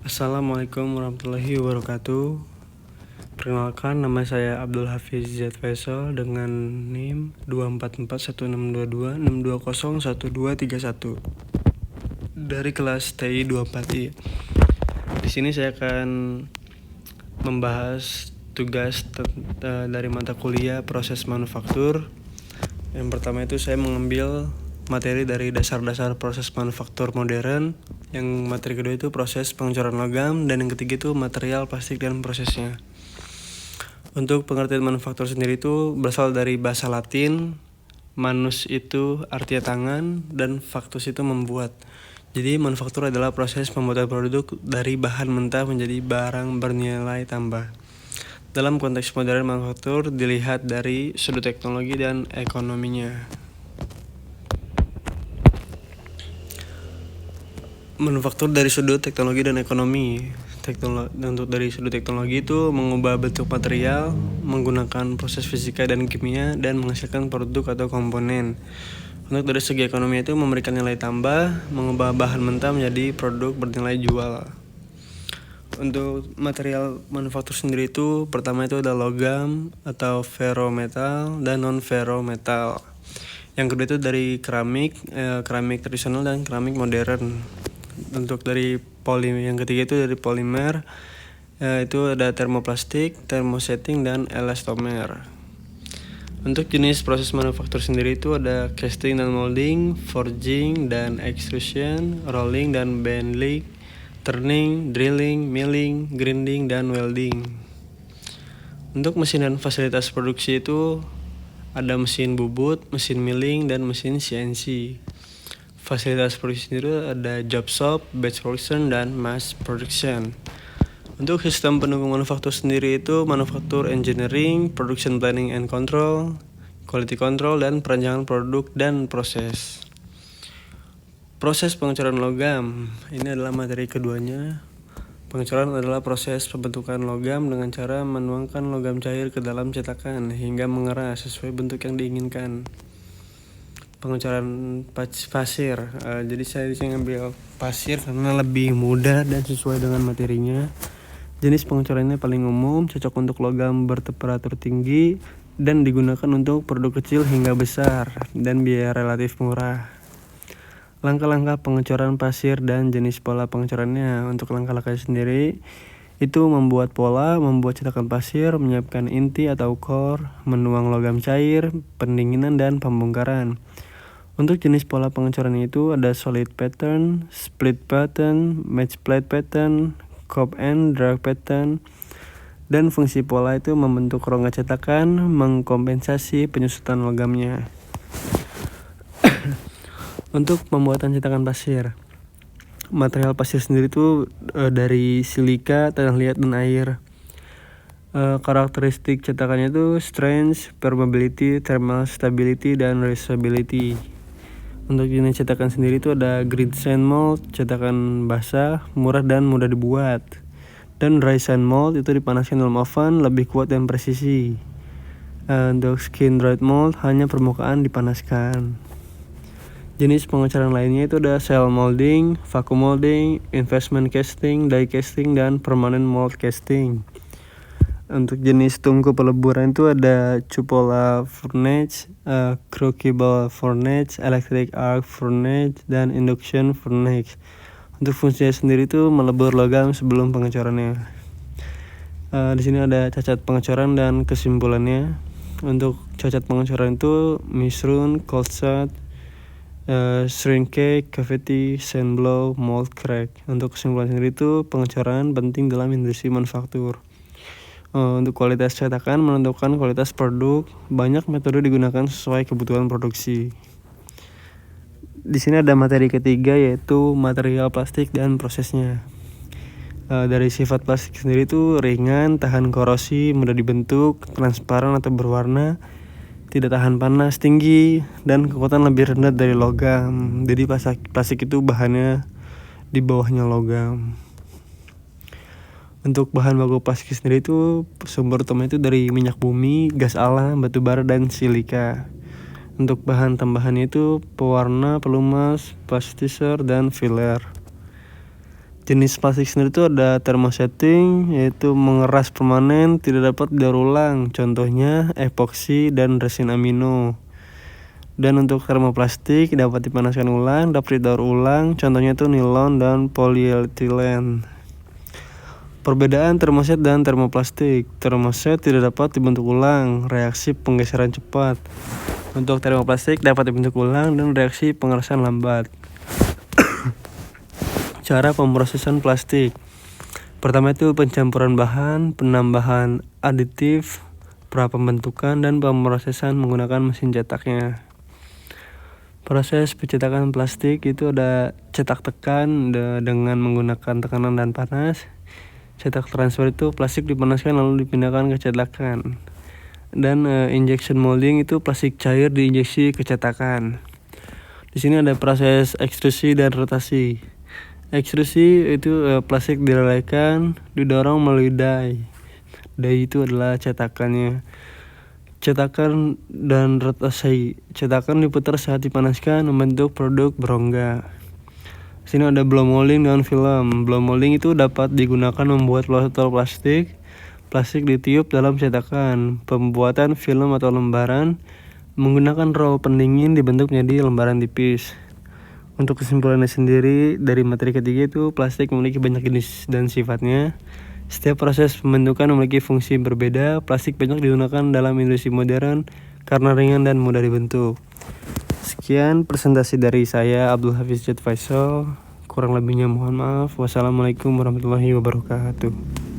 Assalamualaikum warahmatullahi wabarakatuh. Perkenalkan, nama saya Abdul Hafiz Z. Faisal dengan NIM 2441622620131 dari kelas TI 24I. Di sini saya akan membahas tugas dari mata kuliah proses manufaktur. Yang pertama itu saya mengambil materi dari dasar-dasar proses manufaktur modern. Yang materi kedua itu proses pengecoran logam, dan yang ketiga itu material plastik dan prosesnya. Untuk pengertian manufaktur sendiri itu berasal dari bahasa Latin. Manus itu artinya tangan dan factus itu membuat. Jadi manufaktur adalah proses pembuatan produk dari bahan mentah menjadi barang bernilai tambah. Dalam konteks modern, manufaktur dilihat dari sudut teknologi dan ekonominya. Manufaktur dari sudut teknologi dan ekonomi. Untuk dari sudut teknologi itu mengubah bentuk material menggunakan proses fisika dan kimia dan menghasilkan produk atau komponen. Untuk dari segi ekonomi itu memberikan nilai tambah, mengubah bahan mentah menjadi produk bernilai jual. Untuk material manufaktur sendiri itu pertama itu ada logam atau ferrometal dan non ferrometal. Yang kedua itu dari keramik tradisional dan keramik modern. Untuk dari polimer, yang ketiga itu dari polimer, itu ada termoplastik, termosetting, dan elastomer. Untuk jenis proses manufaktur sendiri itu ada casting dan molding, forging dan extrusion, rolling dan bending, turning, drilling, milling, grinding, dan welding. Untuk mesin dan fasilitas produksi itu ada mesin bubut, mesin milling, dan mesin CNC. Fasilitas produksi sendiri ada job shop, batch production, dan mass production. Untuk sistem pendukung manufaktur sendiri itu manufaktur engineering, production planning and control, quality control, dan perancangan produk dan proses. Proses pengecoran logam, ini adalah materi keduanya. Pengecoran adalah proses pembentukan logam dengan cara menuangkan logam cair ke dalam cetakan hingga mengeras sesuai bentuk yang diinginkan. Pengecoran pasir, jadi saya disini ngambil pasir karena lebih mudah dan sesuai dengan materinya. Jenis pengecorannya paling umum, cocok untuk logam bertemperatur tinggi dan digunakan untuk produk kecil hingga besar dan biaya relatif murah. Langkah-langkah pengecoran pasir dan jenis pola pengecorannya. Untuk langkah-langkahnya sendiri itu membuat pola, membuat cetakan pasir, menyiapkan inti atau core, menuang logam cair, pendinginan, dan pembongkaran. Untuk jenis pola pengecoran itu ada solid pattern, split pattern, match plate pattern, cop and drag pattern. Dan fungsi pola itu membentuk rongga cetakan, mengkompensasi penyusutan logamnya. Untuk pembuatan cetakan pasir, material pasir sendiri itu dari silika, tanah liat, dan air. Karakteristik cetakannya itu strength, permeability, thermal stability, dan reusability. Untuk jenis cetakan sendiri itu ada grid sand mold, cetakan basah, murah dan mudah dibuat. Dan dry sand mold itu dipanaskan dalam oven, lebih kuat dan presisi. Untuk skin dried mold hanya permukaan dipanaskan. Jenis pengecoran lainnya itu ada cell molding, vacuum molding, investment casting, die casting, dan permanent mold casting. Untuk jenis tungku peleburan itu ada cupola furnace, crucible furnace, electric arc furnace, dan induction furnace. Untuk fungsinya sendiri itu melebur logam sebelum pengecorannya. Di sini ada cacat pengecoran dan kesimpulannya. Untuk cacat pengecoran itu misrun, cold shot, shrinkage, cavity, sand blow, mold crack. Untuk kesimpulan sendiri itu pengecoran penting dalam industri manufaktur. Untuk kualitas cetakan menentukan kualitas produk. Banyak metode digunakan sesuai kebutuhan produksi. Di sini ada materi ketiga yaitu material plastik dan prosesnya. Dari sifat plastik sendiri itu ringan, tahan korosi, mudah dibentuk, transparan atau berwarna, tidak tahan panas tinggi, dan kekuatan lebih rendah dari logam. Jadi plastik itu bahannya di bawahnya logam. Untuk bahan baku plastik sendiri itu sumber utama itu dari minyak bumi, gas alam, batu bara, dan silika. Untuk bahan tambahannya itu pewarna, pelumas, plasticizer, dan filler. Jenis plastik sendiri itu ada thermosetting, yaitu mengeras permanen, tidak dapat didaur ulang. Contohnya epoksi dan resin amino. Dan untuk termoplastik dapat dipanaskan ulang, dapat didaur ulang. Contohnya itu nilon dan polietilen. Perbedaan termoset dan termoplastik. Termoset tidak dapat dibentuk ulang, reaksi penggeseran cepat. Untuk termoplastik dapat dibentuk ulang dan reaksi pengerasan lambat. Cara pemrosesan plastik. Pertama itu pencampuran bahan, penambahan aditif, pra-pembentukan, dan pemrosesan menggunakan mesin cetaknya. Proses pencetakan plastik itu ada cetak tekan dengan menggunakan tekanan dan panas. Cetak transfer itu plastik dipanaskan lalu dipindahkan ke cetakan. Dan injection molding itu plastik cair diinjeksi ke cetakan. Di sini ada proses ekstrusi dan rotasi. Ekstrusi itu plastik dilelehkan, didorong melalui die. Die itu adalah cetakannya. Cetakan dan rotasi. Cetakan diputar saat dipanaskan membentuk produk berongga. Di sini ada blow molding dengan film. Blow molding itu dapat digunakan membuat botol plastik. Plastik ditiup dalam cetakan. Pembuatan film atau lembaran menggunakan roll pendingin dibentuk menjadi lembaran tipis. Untuk kesimpulannya sendiri dari materi ketiga itu plastik memiliki banyak jenis dan sifatnya. Setiap proses pembentukan memiliki fungsi berbeda. Plastik banyak digunakan dalam industri modern karena ringan dan mudah dibentuk. Sekian presentasi dari saya Abdul Hafiz Jad Faisal. Kurang lebihnya mohon maaf. Wassalamualaikum warahmatullahi wabarakatuh.